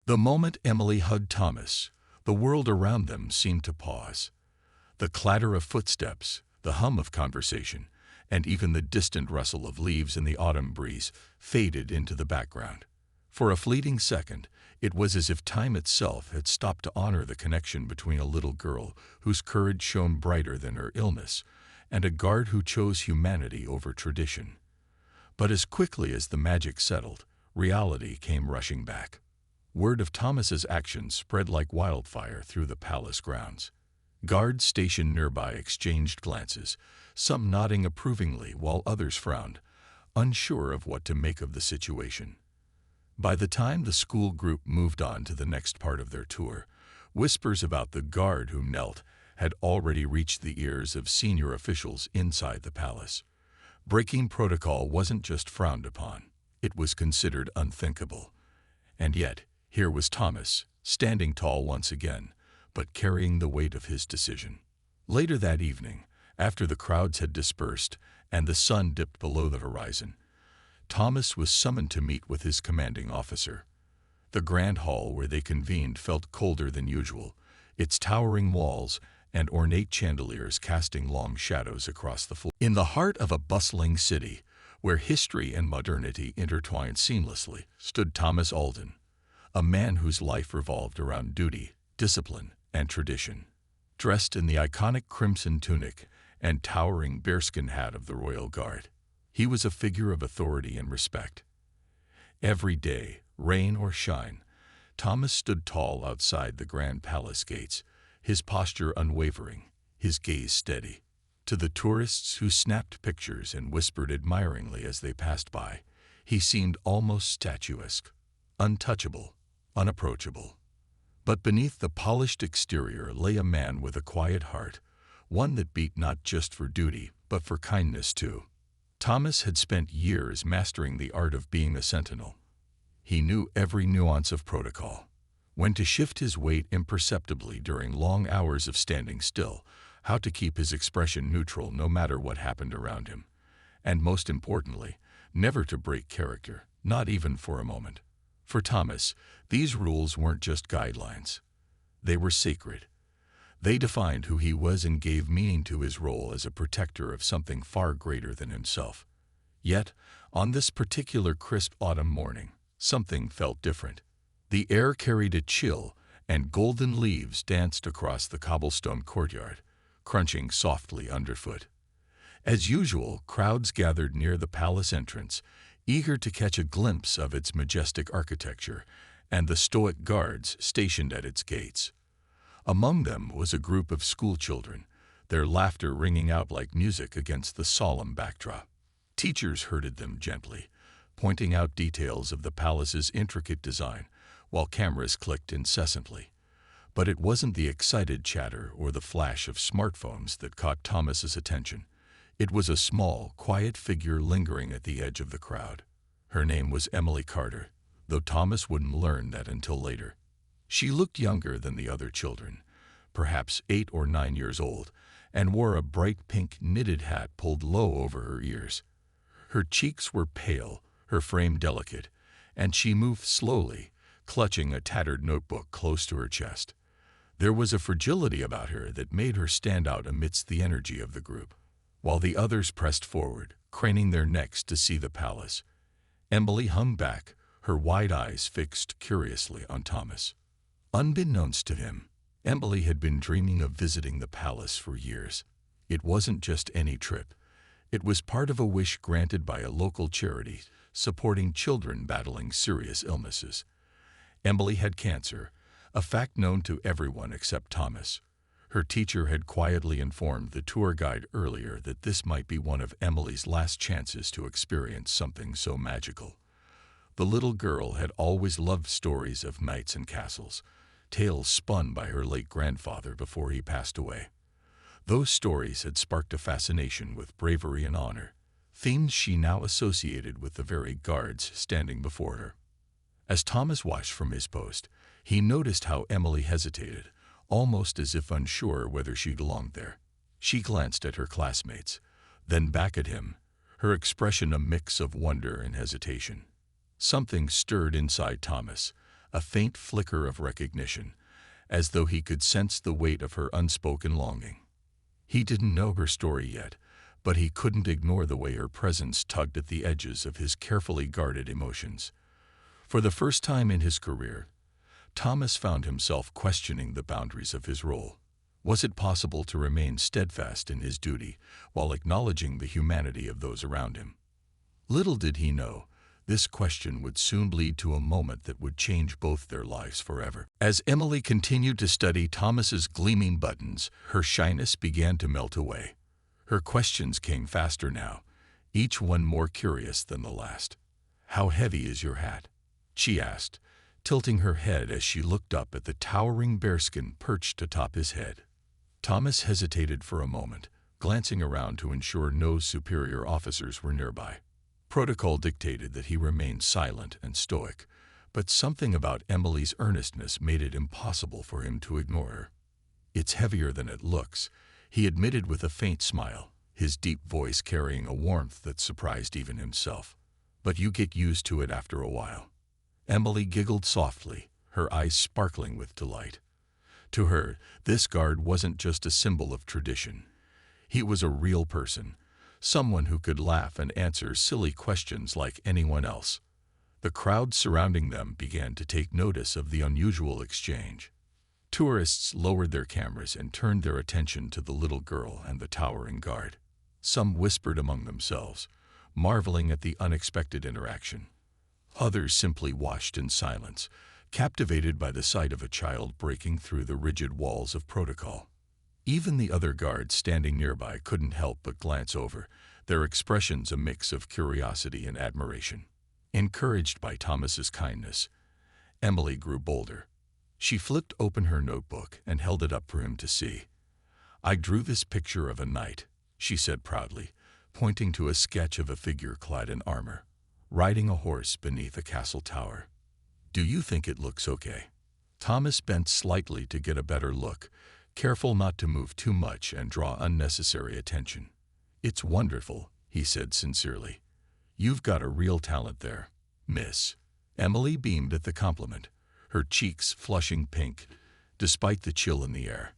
The moment Emily hugged Thomas, the world around them seemed to pause. The clatter of footsteps, the hum of conversation, and even the distant rustle of leaves in the autumn breeze faded into the background. For a fleeting second, it was as if time itself had stopped to honor the connection between a little girl whose courage shone brighter than her illness and a guard who chose humanity over tradition. But as quickly as the magic settled, reality came rushing back. Word of Thomas's actions spread like wildfire through the palace grounds. Guards stationed nearby exchanged glances, some nodding approvingly while others frowned, unsure of what to make of the situation. By the time the school group moved on to the next part of their tour, whispers about the guard who knelt had already reached the ears of senior officials inside the palace. Breaking protocol wasn't just frowned upon, it was considered unthinkable. And yet, here was Thomas, standing tall once again, but carrying the weight of his decision. Later that evening, after the crowds had dispersed and the sun dipped below the horizon, Thomas was summoned to meet with his commanding officer. The grand hall where they convened felt colder than usual, its towering walls and ornate chandeliers casting long shadows across the floor. In the heart of a bustling city, where history and modernity intertwined seamlessly, stood Thomas Alden, a man whose life revolved around duty, discipline, and tradition. Dressed in the iconic crimson tunic and towering bearskin hat of the Royal Guard, he was a figure of authority and respect. Every day, rain or shine, Thomas stood tall outside the grand palace gates, his posture unwavering, his gaze steady. To the tourists who snapped pictures and whispered admiringly as they passed by, he seemed almost statuesque, untouchable, unapproachable. But beneath the polished exterior lay a man with a quiet heart, one that beat not just for duty, but for kindness too. Thomas had spent years mastering the art of being a sentinel. He knew every nuance of protocol, when to shift his weight imperceptibly during long hours of standing still, how to keep his expression neutral no matter what happened around him, and most importantly, never to break character, not even for a moment. For Thomas, these rules weren't just guidelines. They were sacred. They defined who he was and gave meaning to his role as a protector of something far greater than himself. Yet, on this particular crisp autumn morning, something felt different. The air carried a chill, and golden leaves danced across the cobblestone courtyard, crunching softly underfoot. As usual, crowds gathered near the palace entrance, eager to catch a glimpse of its majestic architecture and the stoic guards stationed at its gates. Among them was a group of schoolchildren, their laughter ringing out like music against the solemn backdrop. Teachers herded them gently, pointing out details of the palace's intricate design, while cameras clicked incessantly. But it wasn't the excited chatter or the flash of smartphones that caught Thomas's attention. It was a small, quiet figure lingering at the edge of the crowd. Her name was Emily Carter, though Thomas wouldn't learn that until later. She looked younger than the other children, perhaps 8 or 9 years old, and wore a bright pink knitted hat pulled low over her ears. Her cheeks were pale, her frame delicate, and she moved slowly, clutching a tattered notebook close to her chest. There was a fragility about her that made her stand out amidst the energy of the group. While the others pressed forward, craning their necks to see the palace, Emily hung back, her wide eyes fixed curiously on Thomas. Unbeknownst to him, Emily had been dreaming of visiting the palace for years. It wasn't just any trip. It was part of a wish granted by a local charity supporting children battling serious illnesses. Emily had cancer, a fact known to everyone except Thomas. Her teacher had quietly informed the tour guide earlier that this might be one of Emily's last chances to experience something so magical. The little girl had always loved stories of knights and castles, tales spun by her late grandfather before he passed away. Those stories had sparked a fascination with bravery and honor, themes she now associated with the very guards standing before her. As Thomas watched from his post, he noticed how Emily hesitated, almost as if unsure whether she belonged there. She glanced at her classmates, then back at him, her expression a mix of wonder and hesitation. Something stirred inside Thomas, a faint flicker of recognition, as though he could sense the weight of her unspoken longing. He didn't know her story yet, but he couldn't ignore the way her presence tugged at the edges of his carefully guarded emotions. For the first time in his career, Thomas found himself questioning the boundaries of his role. Was it possible to remain steadfast in his duty while acknowledging the humanity of those around him? Little did he know, this question would soon lead to a moment that would change both their lives forever. As Emily continued to study Thomas's gleaming buttons, her shyness began to melt away. Her questions came faster now, each one more curious than the last. "How heavy is your hat?" she asked, tilting her head as she looked up at the towering bearskin perched atop his head. Thomas hesitated for a moment, glancing around to ensure no superior officers were nearby. Protocol dictated that he remain silent and stoic, but something about Emily's earnestness made it impossible for him to ignore her. "It's heavier than it looks," he admitted with a faint smile, his deep voice carrying a warmth that surprised even himself. "But you get used to it after a while." Emily giggled softly, her eyes sparkling with delight. To her, this guard wasn't just a symbol of tradition. He was a real person, someone who could laugh and answer silly questions like anyone else. The crowd surrounding them began to take notice of the unusual exchange. Tourists lowered their cameras and turned their attention to the little girl and the towering guard. Some whispered among themselves, marveling at the unexpected interaction. Others simply watched in silence, captivated by the sight of a child breaking through the rigid walls of protocol. Even the other guards standing nearby couldn't help but glance over, their expressions a mix of curiosity and admiration. Encouraged by Thomas's kindness, Emily grew bolder. She flipped open her notebook and held it up for him to see. "I drew this picture of a knight," she said proudly, pointing to a sketch of a figure clad in armor, riding a horse beneath a castle tower. "Do you think it looks okay?" Thomas bent slightly to get a better look, careful not to move too much and draw unnecessary attention. "It's wonderful," he said sincerely. "You've got a real talent there, miss." Emily beamed at the compliment, her cheeks flushing pink, despite the chill in the air.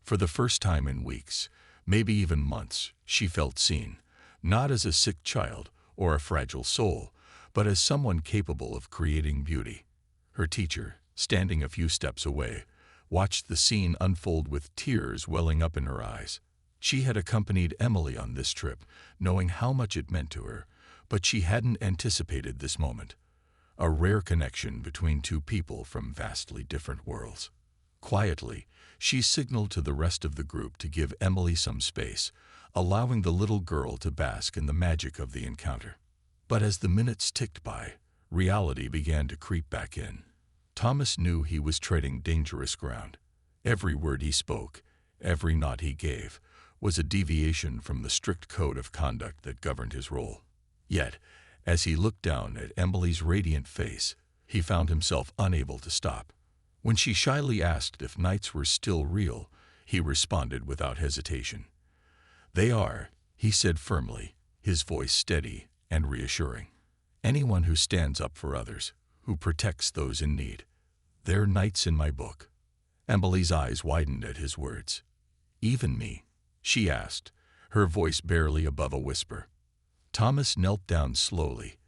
For the first time in weeks, maybe even months, she felt seen, not as a sick child or a fragile soul, but as someone capable of creating beauty. Her teacher, standing a few steps away, watched the scene unfold with tears welling up in her eyes. She had accompanied Emily on this trip, knowing how much it meant to her, but she hadn't anticipated this moment. A rare connection between two people from vastly different worlds. Quietly, she signaled to the rest of the group to give Emily some space, allowing the little girl to bask in the magic of the encounter. But as the minutes ticked by, reality began to creep back in. Thomas knew he was treading dangerous ground. Every word he spoke, every nod he gave, was a deviation from the strict code of conduct that governed his role. Yet, as he looked down at Emily's radiant face, he found himself unable to stop. When she shyly asked if knights were still real, he responded without hesitation. "They are," he said firmly, his voice steady and reassuring. "Anyone who stands up for others, who protects those in need. They're knights in my book." Emily's eyes widened at his words. "Even me?" she asked, her voice barely above a whisper. Thomas knelt down slowly,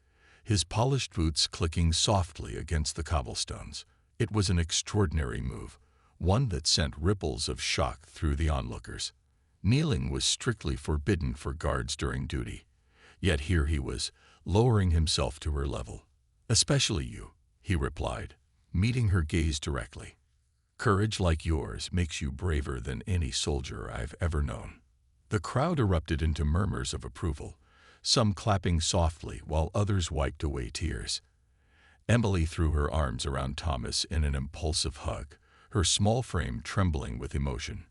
his polished boots clicking softly against the cobblestones. It was an extraordinary move, one that sent ripples of shock through the onlookers. Kneeling was strictly forbidden for guards during duty, yet here he was, lowering himself to her level. "Especially you," he replied, meeting her gaze directly. "Courage like yours makes you braver than any soldier I've ever known." The crowd erupted into murmurs of approval, some clapping softly while others wiped away tears. Emily threw her arms around Thomas in an impulsive hug, her small frame trembling with emotion.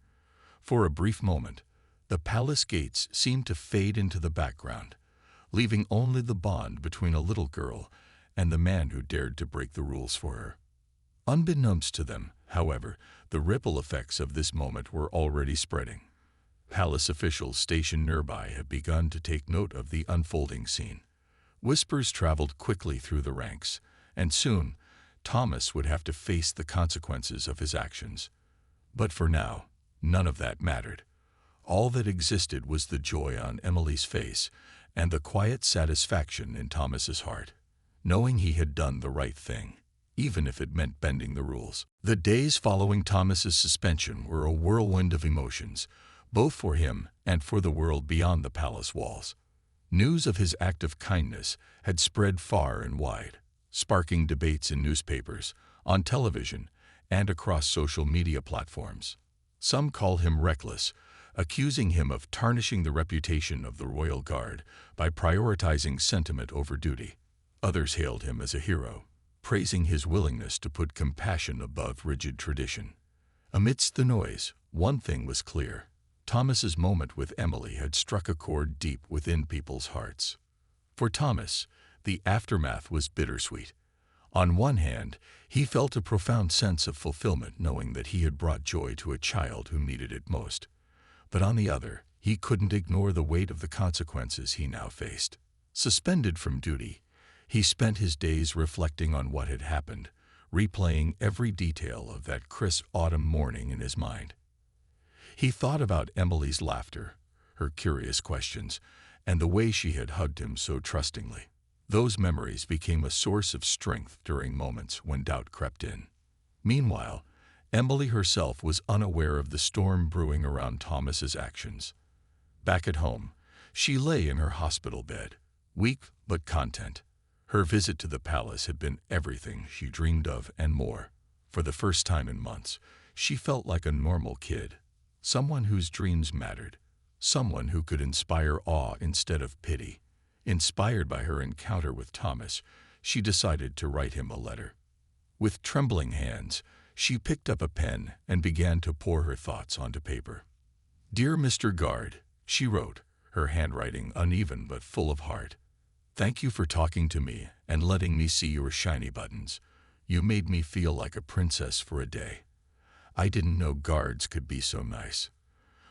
For a brief moment, the palace gates seemed to fade into the background, leaving only the bond between a little girl and the man who dared to break the rules for her. Unbeknownst to them, however, the ripple effects of this moment were already spreading. Palace officials stationed nearby had begun to take note of the unfolding scene. Whispers traveled quickly through the ranks, and soon, Thomas would have to face the consequences of his actions. But for now, none of that mattered. All that existed was the joy on Emily's face and the quiet satisfaction in Thomas's heart, knowing he had done the right thing, even if it meant bending the rules. The days following Thomas's suspension were a whirlwind of emotions, both for him and for the world beyond the palace walls. News of his act of kindness had spread far and wide, sparking debates in newspapers, on television, and across social media platforms. Some called him reckless, accusing him of tarnishing the reputation of the royal guard by prioritizing sentiment over duty. Others hailed him as a hero, praising his willingness to put compassion above rigid tradition. Amidst the noise, one thing was clear. Thomas's moment with Emily had struck a chord deep within people's hearts. For Thomas, the aftermath was bittersweet. On one hand, he felt a profound sense of fulfillment knowing that he had brought joy to a child who needed it most. But on the other, he couldn't ignore the weight of the consequences he now faced. Suspended from duty, he spent his days reflecting on what had happened, replaying every detail of that crisp autumn morning in his mind. He thought about Emily's laughter, her curious questions, and the way she had hugged him so trustingly. Those memories became a source of strength during moments when doubt crept in. Meanwhile, Emily herself was unaware of the storm brewing around Thomas's actions. Back at home, she lay in her hospital bed, weak but content. Her visit to the palace had been everything she dreamed of and more. For the first time in months, she felt like a normal kid, someone whose dreams mattered, someone who could inspire awe instead of pity. Inspired by her encounter with Thomas, she decided to write him a letter. With trembling hands, she picked up a pen and began to pour her thoughts onto paper. "Dear Mr. Guard," she wrote, her handwriting uneven but full of heart. "Thank you for talking to me and letting me see your shiny buttons. You made me feel like a princess for a day. I didn't know guards could be so nice.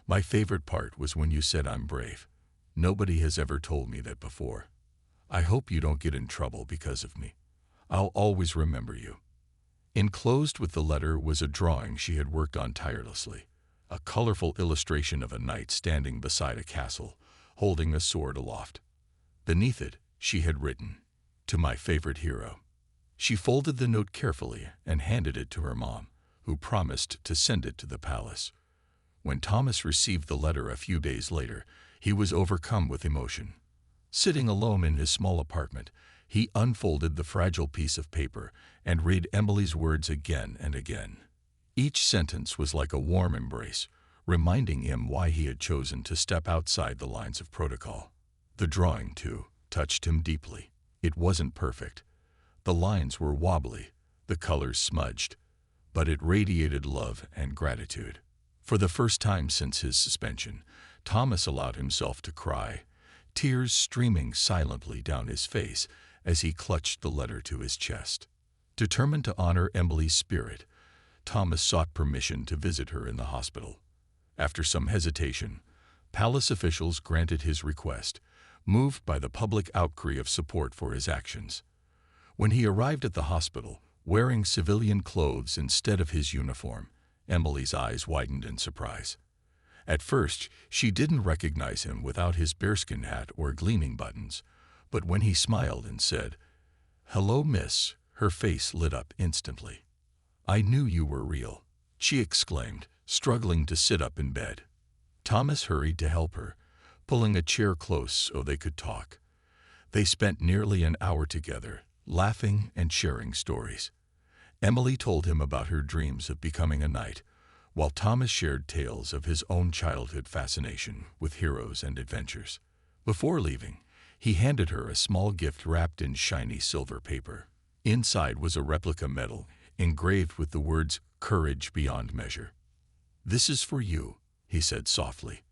My favorite part was when you said I'm brave. Nobody has ever told me that before. I hope you don't get in trouble because of me. I'll always remember you." Enclosed with the letter was a drawing she had worked on tirelessly, a colorful illustration of a knight standing beside a castle, holding a sword aloft. Beneath it, she had written, "To my favorite hero." She folded the note carefully and handed it to her mom, who promised to send it to the palace. When Thomas received the letter a few days later, he was overcome with emotion. Sitting alone in his small apartment, he unfolded the fragile piece of paper and read Emily's words again and again. Each sentence was like a warm embrace, reminding him why he had chosen to step outside the lines of protocol. The drawing, too, touched him deeply. It wasn't perfect. The lines were wobbly, the colors smudged, but it radiated love and gratitude. For the first time since his suspension, Thomas allowed himself to cry, tears streaming silently down his face as he clutched the letter to his chest. Determined to honor Emily's spirit, Thomas sought permission to visit her in the hospital. After some hesitation, palace officials granted his request, moved by the public outcry of support for his actions. When he arrived at the hospital, wearing civilian clothes instead of his uniform, Emily's eyes widened in surprise. At first, she didn't recognize him without his bearskin hat or gleaming buttons, but when he smiled and said, "Hello, miss," her face lit up instantly. "I knew you were real," she exclaimed, struggling to sit up in bed. Thomas hurried to help her, pulling a chair close so they could talk. They spent nearly an hour together, laughing and sharing stories. Emily told him about her dreams of becoming a knight, while Thomas shared tales of his own childhood fascination with heroes and adventures. Before leaving, he handed her a small gift wrapped in shiny silver paper. Inside was a replica medal engraved with the words "Courage Beyond Measure." "This is for you," he said softly,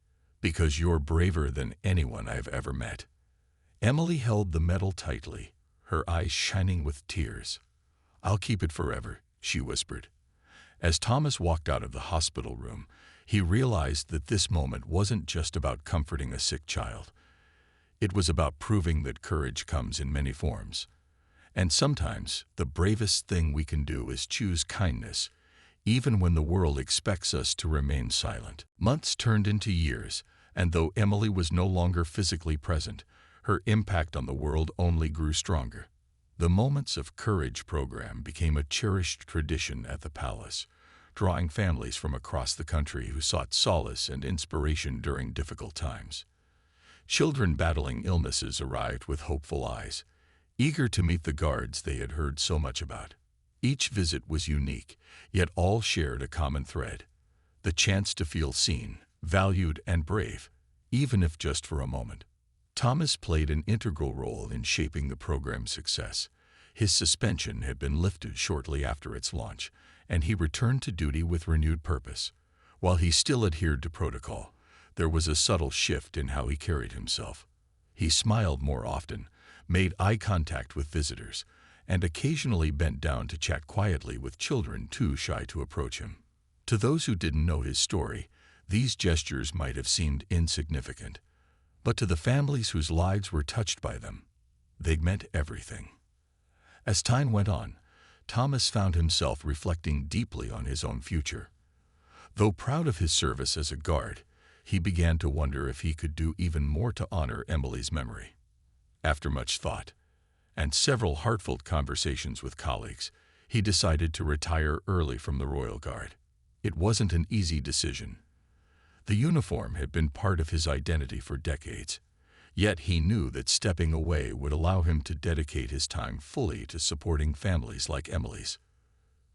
"because you're braver than anyone I've ever met." Emily held the medal tightly, her eyes shining with tears. "I'll keep it forever," she whispered. As Thomas walked out of the hospital room, he realized that this moment wasn't just about comforting a sick child. It was about proving that courage comes in many forms. And sometimes the bravest thing we can do is choose kindness, even when the world expects us to remain silent. Months turned into years, and though Emily was no longer physically present, her impact on the world only grew stronger. The Moments of Courage program became a cherished tradition at the palace, drawing families from across the country who sought solace and inspiration during difficult times. Children battling illnesses arrived with hopeful eyes, eager to meet the guards they had heard so much about. Each visit was unique, yet all shared a common thread: the chance to feel seen, valued, and brave, even if just for a moment. Thomas played an integral role in shaping the program's success. His suspension had been lifted shortly after its launch, and he returned to duty with renewed purpose. While he still adhered to protocol, there was a subtle shift in how he carried himself. He smiled more often, made eye contact with visitors, and occasionally bent down to chat quietly with children too shy to approach him. To those who didn't know his story, these gestures might have seemed insignificant, but to the families whose lives were touched by them, they meant everything. As time went on, Thomas found himself reflecting deeply on his own future. Though proud of his service as a guard, he began to wonder if he could do even more to honor Emily's memory. After much thought, and several heartfelt conversations with colleagues, he decided to retire early from the Royal Guard. It wasn't an easy decision. The uniform had been part of his identity for decades, yet he knew that stepping away would allow him to dedicate his time fully to supporting families like Emily's.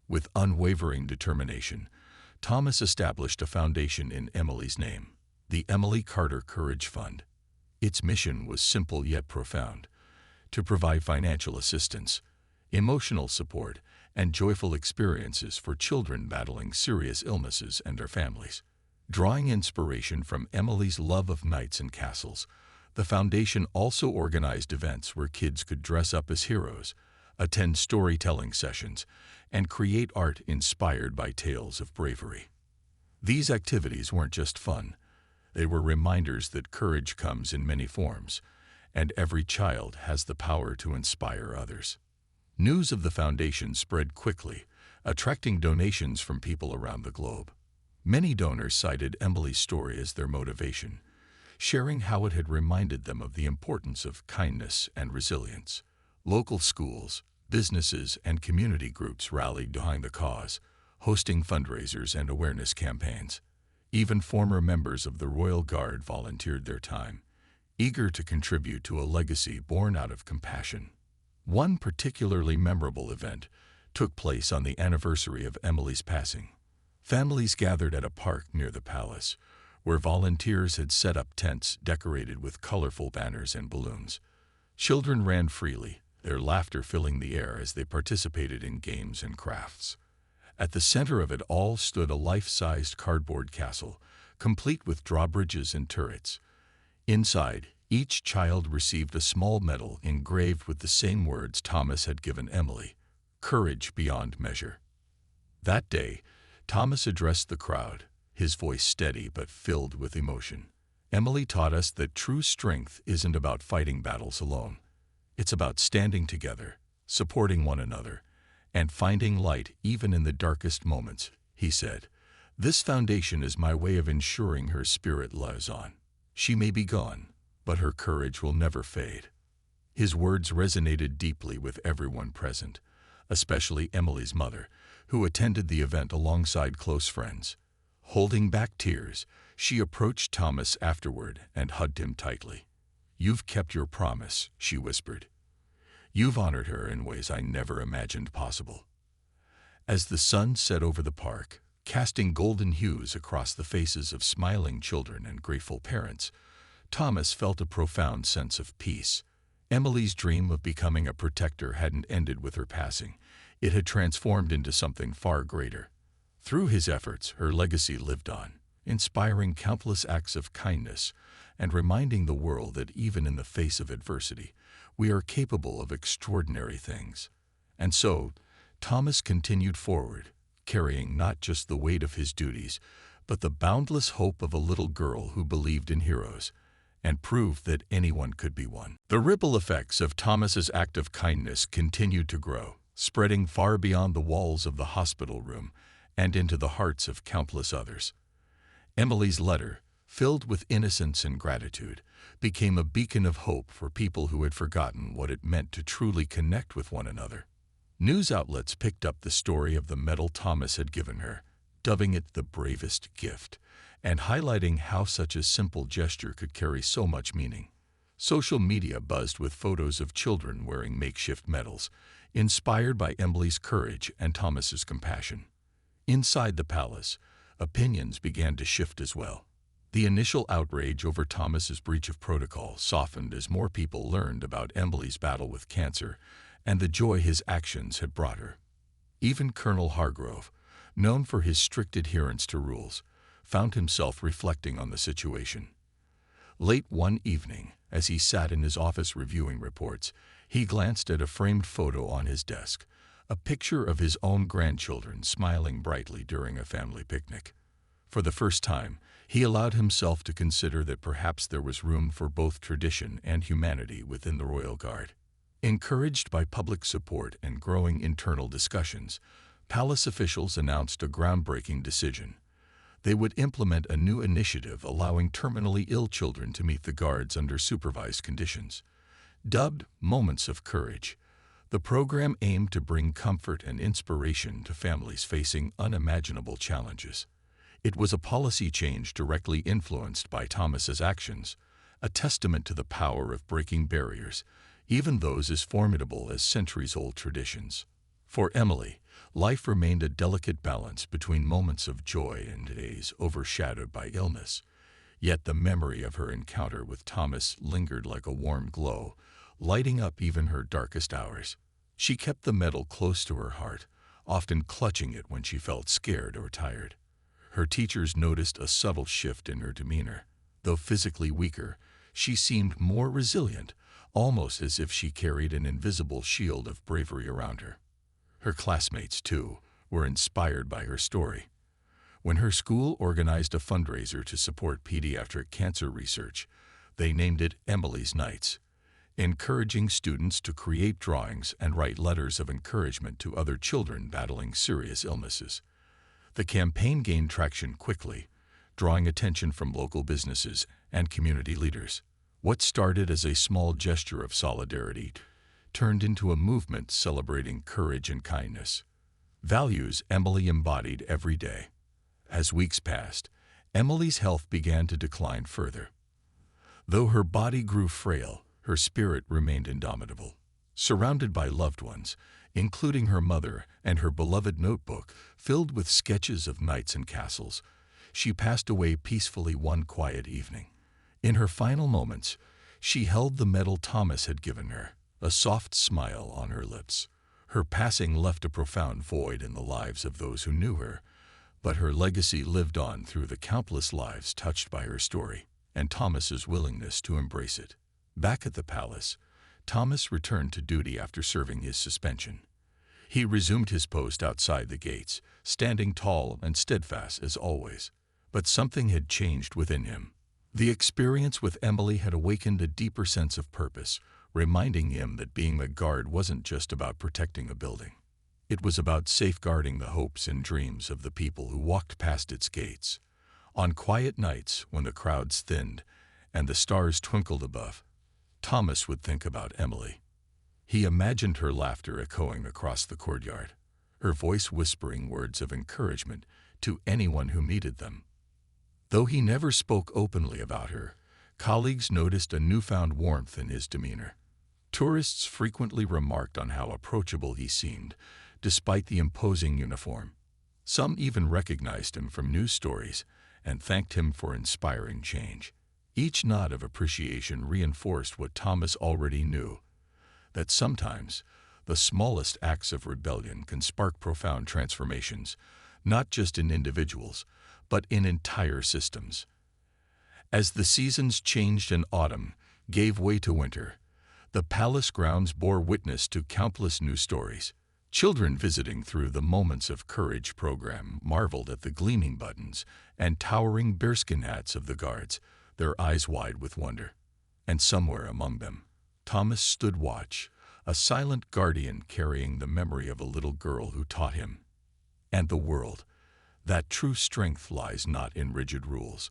With unwavering determination, Thomas established a foundation in Emily's name, the Emily Carter Courage Fund. Its mission was simple yet profound: to provide financial assistance, emotional support, and joyful experiences for children battling serious illnesses and their families. Drawing inspiration from Emily's love of knights and castles, the foundation also organized events where kids could dress up as heroes, attend storytelling sessions, and create art inspired by tales of bravery. These activities weren't just fun. They were reminders that courage comes in many forms, and every child has the power to inspire others. News of the foundation spread quickly, attracting donations from people around the globe. Many donors cited Emily's story as their motivation, sharing how it had reminded them of the importance of kindness and resilience. Local schools, businesses, and community groups rallied behind the cause, hosting fundraisers and awareness campaigns. Even former members of the Royal Guard volunteered their time, eager to contribute to a legacy born out of compassion. One particularly memorable event took place on the anniversary of Emily's passing. Families gathered at a park near the palace, where volunteers had set up tents decorated with colorful banners and balloons. Children ran freely, their laughter filling the air as they participated in games and crafts. At the center of it all stood a life-sized cardboard castle, complete with drawbridges and turrets. Inside, each child received a small medal engraved with the same words Thomas had given Emily: courage beyond measure. That day, Thomas addressed the crowd, his voice steady but filled with emotion. Emily taught us that true strength isn't about fighting battles alone. It's about standing together, supporting one another, and finding light even in the darkest moments, he said. This foundation is my way of ensuring her spirit lives on. She may be gone, but her courage will never fade. His words resonated deeply with everyone present, especially Emily's mother, who attended the event alongside close friends. Holding back tears, she approached Thomas afterward and hugged him tightly. "You've kept your promise," she whispered. "You've honored her in ways I never imagined possible." As the sun set over the park, casting golden hues across the faces of smiling children and grateful parents, Thomas felt a profound sense of peace. Emily's dream of becoming a protector hadn't ended with her passing. It had transformed into something far greater. Through his efforts, her legacy lived on, inspiring countless acts of kindness and reminding the world that even in the face of adversity, we are capable of extraordinary things. And so, Thomas continued forward, carrying not just the weight of his duties, but the boundless hope of a little girl who believed in heroes and prove that anyone could be one. The ripple effects of Thomas's act of kindness continued to grow, spreading far beyond the walls of the hospital room and into the hearts of countless others. Emily's letter, filled with innocence and gratitude, became a beacon of hope for people who had forgotten what it meant to truly connect with one another. News outlets picked up the story of the medal Thomas had given her, dubbing it the bravest gift, and highlighting how such a simple gesture could carry so much meaning. Social media buzzed with photos of children wearing makeshift medals, inspired by Emily's courage and Thomas's compassion. Inside the palace, opinions began to shift as well. The initial outrage over Thomas's breach of protocol softened as more people learned about Emily's battle with cancer and the joy his actions had brought her. Even Colonel Hargrove, known for his strict adherence to rules, found himself reflecting on the situation. Late one evening, as he sat in his office reviewing reports, he glanced at a framed photo on his desk, a picture of his own grandchildren smiling brightly during a family picnic. For the first time, he allowed himself to consider that perhaps there was room for both tradition and humanity within the Royal Guard. Encouraged by public support and growing internal discussions, palace officials announced a groundbreaking decision. They would implement a new initiative allowing terminally ill children to meet the guards under supervised conditions. Dubbed Moments of Courage, the program aimed to bring comfort and inspiration to families facing unimaginable challenges. It was a policy change directly influenced by Thomas's actions, a testament to the power of breaking barriers, even those as formidable as centuries-old traditions. For Emily, life remained a delicate balance between moments of joy and days overshadowed by illness. Yet the memory of her encounter with Thomas lingered like a warm glow, lighting up even her darkest hours. She kept the medal close to her heart, often clutching it when she felt scared or tired. Her teachers noticed a subtle shift in her demeanor. Though physically weaker, she seemed more resilient, almost as if she carried an invisible shield of bravery around her. Her classmates, too, were inspired by her story. When her school organized a fundraiser to support pediatric cancer research, they named it Emily's Nights, encouraging students to create drawings and write letters of encouragement to other children battling serious illnesses. The campaign gained traction quickly, drawing attention from local businesses and community leaders. What started as a small gesture of solidarity turned into a movement celebrating courage and kindness, values Emily embodied every day. As weeks passed, Emily's health began to decline further. Though her body grew frail, her spirit remained indomitable. Surrounded by loved ones, including her mother and her beloved notebook filled with sketches of knights and castles, she passed away peacefully one quiet evening. In her final moments, she held the medal Thomas had given her, a soft smile on her lips. Her passing left a profound void in the lives of those who knew her, but her legacy lived on through the countless lives touched by her story and Thomas's willingness to embrace it. Back at the palace, Thomas returned to duty after serving his suspension. He resumed his post outside the gates, standing tall and steadfast as always. But something had changed within him. The experience with Emily had awakened a deeper sense of purpose, reminding him that being a guard wasn't just about protecting a building. It was about safeguarding the hopes and dreams of the people who walked past its gates. On quiet nights, when the crowds thinned and the stars twinkled above, Thomas would think about Emily. He imagined her laughter echoing across the courtyard, her voice whispering words of encouragement to anyone who needed them. Though he never spoke openly about her, colleagues noticed a newfound warmth in his demeanor. Tourists frequently remarked on how approachable he seemed, despite the imposing uniform. Some even recognized him from news stories and thanked him for inspiring change. Each nod of appreciation reinforced what Thomas already knew, that sometimes the smallest acts of rebellion can spark profound transformations, not just in individuals, but in entire systems. As the seasons changed and autumn gave way to winter, the palace grounds bore witness to countless new stories. Children visiting through the Moments of Courage program marveled at the gleaming buttons and towering bearskin hats of the guards, their eyes wide with wonder. And somewhere among them, Thomas stood watch, a silent guardian carrying the memory of a little girl who taught him and the world that true strength lies not in rigid rules,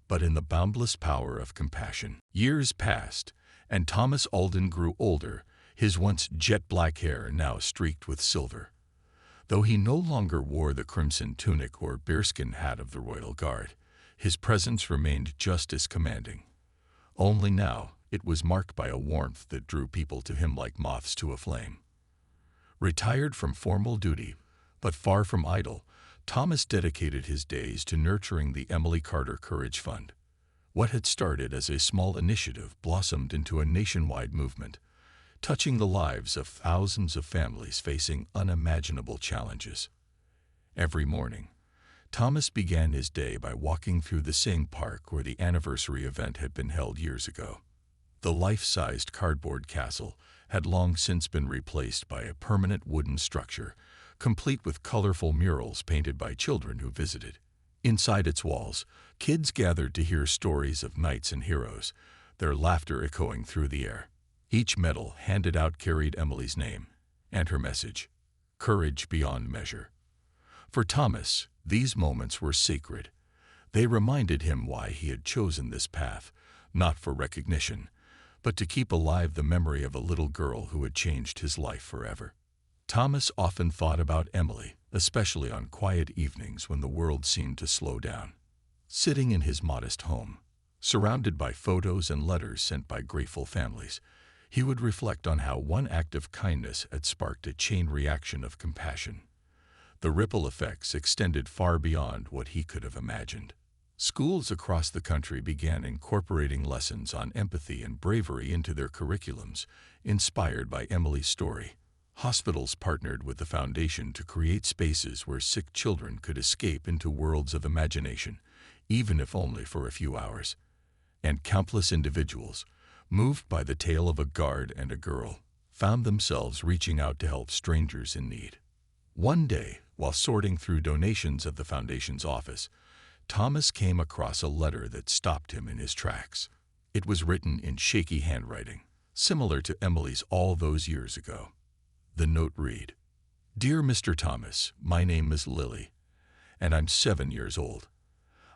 but in the boundless power of compassion. Years passed, and Thomas Alden grew older, his once jet-black hair now streaked with silver. Though he no longer wore the crimson tunic or bearskin hat of the Royal Guard, his presence remained just as commanding. Only now it was marked by a warmth that drew people to him like moths to a flame. Retired from formal duty, but far from idle, Thomas dedicated his days to nurturing the Emily Carter Courage Fund. What had started as a small initiative blossomed into a nationwide movement, touching the lives of thousands of families facing unimaginable challenges. Every morning, Thomas began his day by walking through the same park where the anniversary event had been held years ago. The life-sized cardboard castle had long since been replaced by a permanent wooden structure, complete with colorful murals painted by children who visited. Inside its walls, kids gathered to hear stories of knights and heroes, their laughter echoing through the air. Each medal handed out carried Emily's name and her message, courage beyond measure. For Thomas, these moments were sacred. They reminded him why he had chosen this path, not for recognition, but to keep alive the memory of a little girl who had changed his life forever. Thomas often thought about Emily, especially on quiet evenings when the world seemed to slow down. Sitting in his modest home, surrounded by photos and letters sent by grateful families, he would reflect on how one act of kindness had sparked a chain reaction of compassion. The ripple effects extended far beyond what he could have imagined. Schools across the country began incorporating lessons on empathy and bravery into their curriculums, inspired by Emily's story. Hospitals partnered with the foundation to create spaces where sick children could escape into worlds of imagination, even if only for a few hours. And countless individuals, moved by the tale of a guard and a girl, found themselves reaching out to help strangers in need. One day, while sorting through donations at the foundation's office, Thomas came across a letter that stopped him in his tracks. It was written in shaky handwriting, similar to Emily's all those years ago. The note read, "Dear Mr. Thomas, my name is Lily, and I'm 7 years old.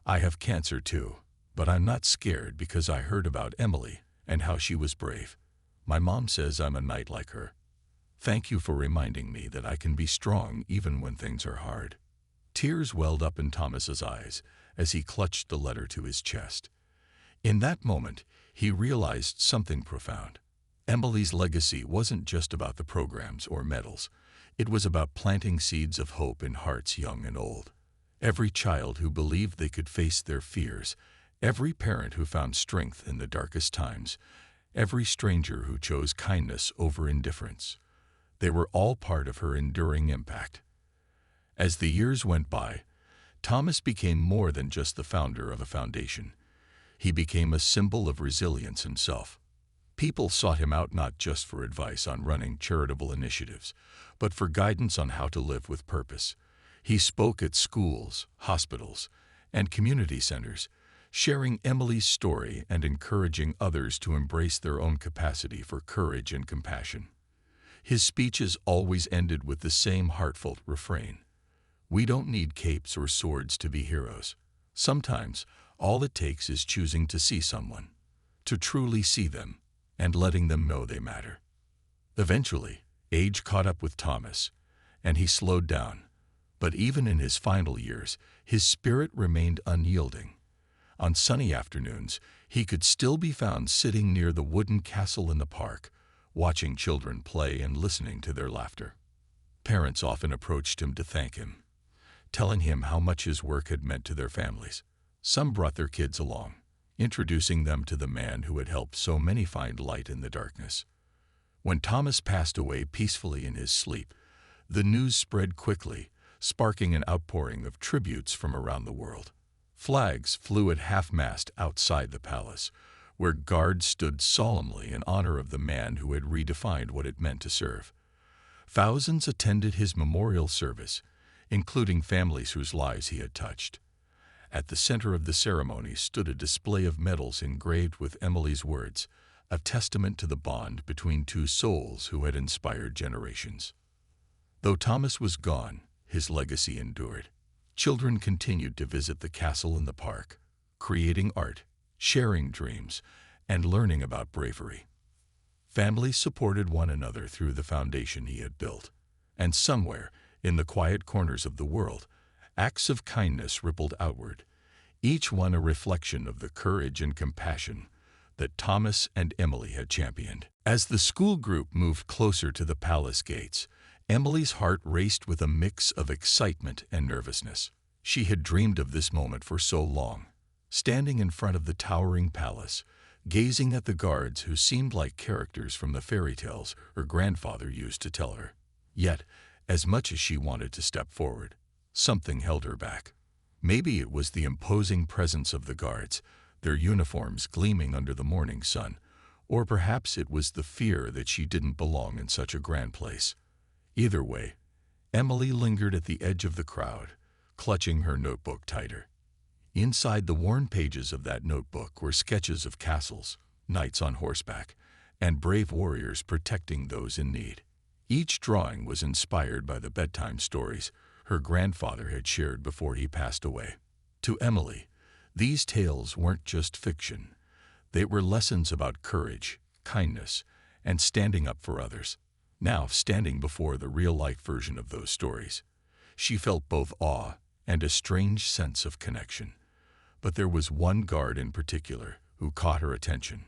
I have cancer too, but I'm not scared because I heard about Emily and how she was brave. My mom says I'm a knight like her. Thank you for reminding me that I can be strong even when things are hard." Tears welled up in Thomas's eyes as he clutched the letter to his chest. In that moment, he realized something profound. Emily's legacy wasn't just about the programs or medals. It was about planting seeds of hope in hearts young and old. Every child who believed they could face their fears, every parent who found strength in the darkest times, every stranger who chose kindness over indifference. They were all part of her enduring impact. As the years went by, Thomas became more than just the founder of a foundation. He became a symbol of resilience himself. People sought him out not just for advice on running charitable initiatives, but for guidance on how to live with purpose. He spoke at schools, hospitals, and community centers, sharing Emily's story and encouraging others to embrace their own capacity for courage and compassion. His speeches always ended with the same heartfelt refrain: "We don't need capes or swords to be heroes. Sometimes, all it takes is choosing to see someone, to truly see them, and letting them know they matter." Eventually, age caught up with Thomas, and he slowed down. But even in his final years, his spirit remained unyielding. On sunny afternoons, he could still be found sitting near the wooden castle in the park, watching children play and listening to their laughter. Parents often approached him to thank him, telling him how much his work had meant to their families. Some brought their kids along, introducing them to the man who had helped so many find light in the darkness. When Thomas passed away peacefully in his sleep, the news spread quickly, sparking an outpouring of tributes from around the world. Flags flew at half-mast outside the palace, where guards stood solemnly in honor of the man who had redefined what it meant to serve. Thousands attended his memorial service, including families whose lives he had touched. At the center of the ceremony stood a display of medals engraved with Emily's words, a testament to the bond between two souls who had inspired generations. Though Thomas was gone, his legacy endured. Children continued to visit the castle and the park, creating art, sharing dreams, and learning about bravery. Families supported one another through the foundation he had built, and somewhere, in the quiet corners of the world, acts of kindness rippled outward, each one a reflection of the courage and compassion that Thomas and Emily had championed. As the school group moved closer to the palace gates, Emily's heart raced with a mix of excitement and nervousness. She had dreamed of this moment for so long, standing in front of the towering palace, gazing at the guards who seemed like characters from the fairy tales her grandfather used to tell her. Yet, as much as she wanted to step forward, something held her back. Maybe it was the imposing presence of the guards, their uniforms gleaming under the morning sun, or perhaps it was the fear that she didn't belong in such a grand place. Either way, Emily lingered at the edge of the crowd, clutching her notebook tighter. Inside the worn pages of that notebook were sketches of castles, knights on horseback, and brave warriors protecting those in need. Each drawing was inspired by the bedtime stories her grandfather had shared before he passed away. To Emily, these tales weren't just fiction. They were lessons about courage, kindness, and standing up for others. Now, standing before the real-life version of those stories, she felt both awe and a strange sense of connection. But there was one guard in particular who caught her attention.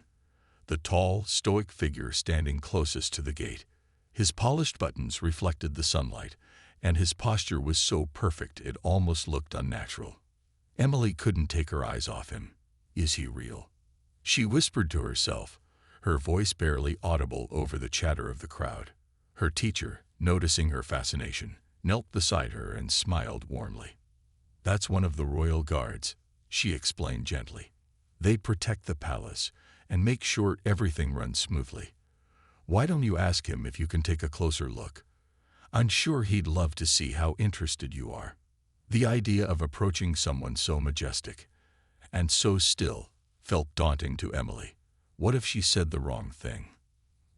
The tall, stoic figure standing closest to the gate. His polished buttons reflected the sunlight, and his posture was so perfect it almost looked unnatural. Emily couldn't take her eyes off him. Is he real? She whispered to herself, her voice barely audible over the chatter of the crowd. Her teacher, noticing her fascination, knelt beside her and smiled warmly. "That's one of the royal guards," she explained gently. "They protect the palace and make sure everything runs smoothly. Why don't you ask him if you can take a closer look? I'm sure he'd love to see how interested you are." The idea of approaching someone so majestic and so still felt daunting to Emily. What if she said the wrong thing?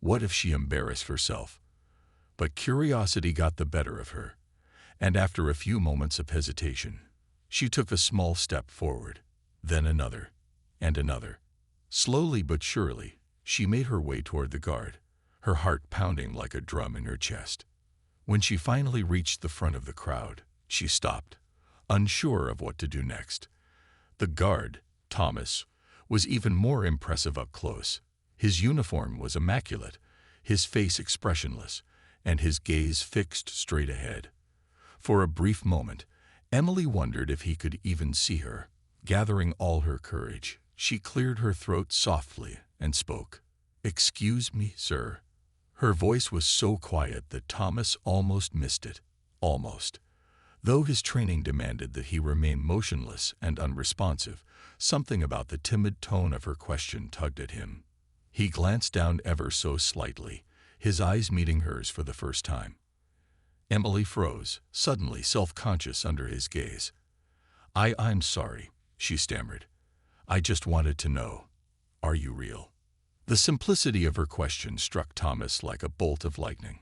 What if she embarrassed herself? But curiosity got the better of her, and after a few moments of hesitation, she took a small step forward, then another, and another. Slowly but surely, she made her way toward the guard, her heart pounding like a drum in her chest. When she finally reached the front of the crowd, she stopped, unsure of what to do next. The guard, Thomas, was even more impressive up close. His uniform was immaculate, his face expressionless, and his gaze fixed straight ahead. For a brief moment, Emily wondered if he could even see her. Gathering all her courage, she cleared her throat softly and spoke. "Excuse me, sir." Her voice was so quiet that Thomas almost missed it. Almost. Though his training demanded that he remain motionless and unresponsive, something about the timid tone of her question tugged at him. He glanced down ever so slightly, his eyes meeting hers for the first time. Emily froze, suddenly self-conscious under his gaze. I'm sorry," she stammered. "I just wanted to know, are you real?" The simplicity of her question struck Thomas like a bolt of lightning.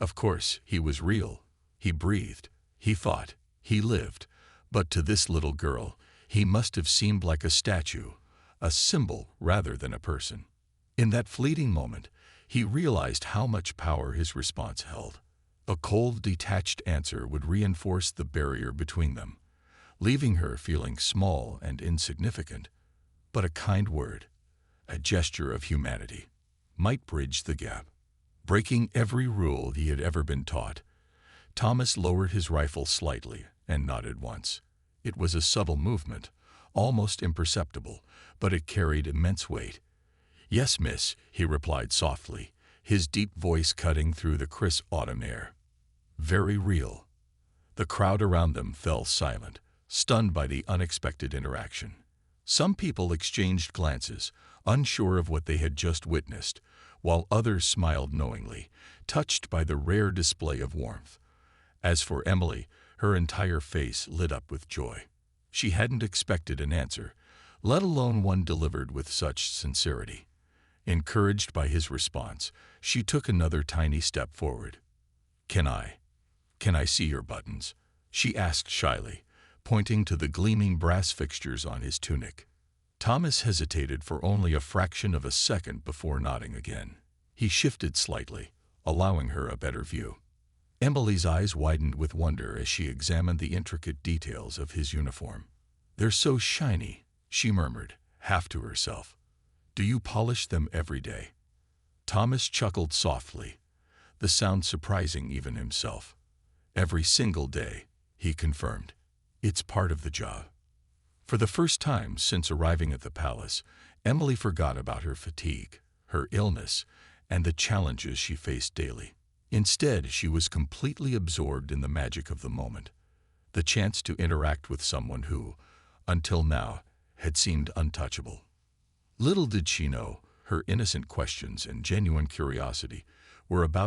Of course, he was real. He breathed, he fought, he lived. But to this little girl, he must have seemed like a statue, a symbol rather than a person. In that fleeting moment, he realized how much power his response held. A cold, detached answer would reinforce the barrier between them, leaving her feeling small and insignificant. But a kind word, a gesture of humanity, might bridge the gap. Breaking every rule he had ever been taught, Thomas lowered his rifle slightly and nodded once. It was a subtle movement, almost imperceptible, but it carried immense weight. "Yes, miss," he replied softly, his deep voice cutting through the crisp autumn air. "Very real." The crowd around them fell silent, stunned by the unexpected interaction. Some people exchanged glances, unsure of what they had just witnessed, while others smiled knowingly, touched by the rare display of warmth. As for Emily, her entire face lit up with joy. She hadn't expected an answer, let alone one delivered with such sincerity. Encouraged by his response, she took another tiny step forward. Can I see your buttons?" she asked shyly, pointing to the gleaming brass fixtures on his tunic. Thomas hesitated for only a fraction of a second before nodding again. He shifted slightly, allowing her a better view. Emily's eyes widened with wonder as she examined the intricate details of his uniform. "They're so shiny," she murmured, half to herself. "Do you polish them every day?" Thomas chuckled softly, the sound surprising even himself. "Every single day," he confirmed. "It's part of the job." For the first time since arriving at the palace, Emily forgot about her fatigue, her illness, and the challenges she faced daily. Instead, she was completely absorbed in the magic of the moment, the chance to interact with someone who, until now, had seemed untouchable. Little did she know, her innocent questions and genuine curiosity were about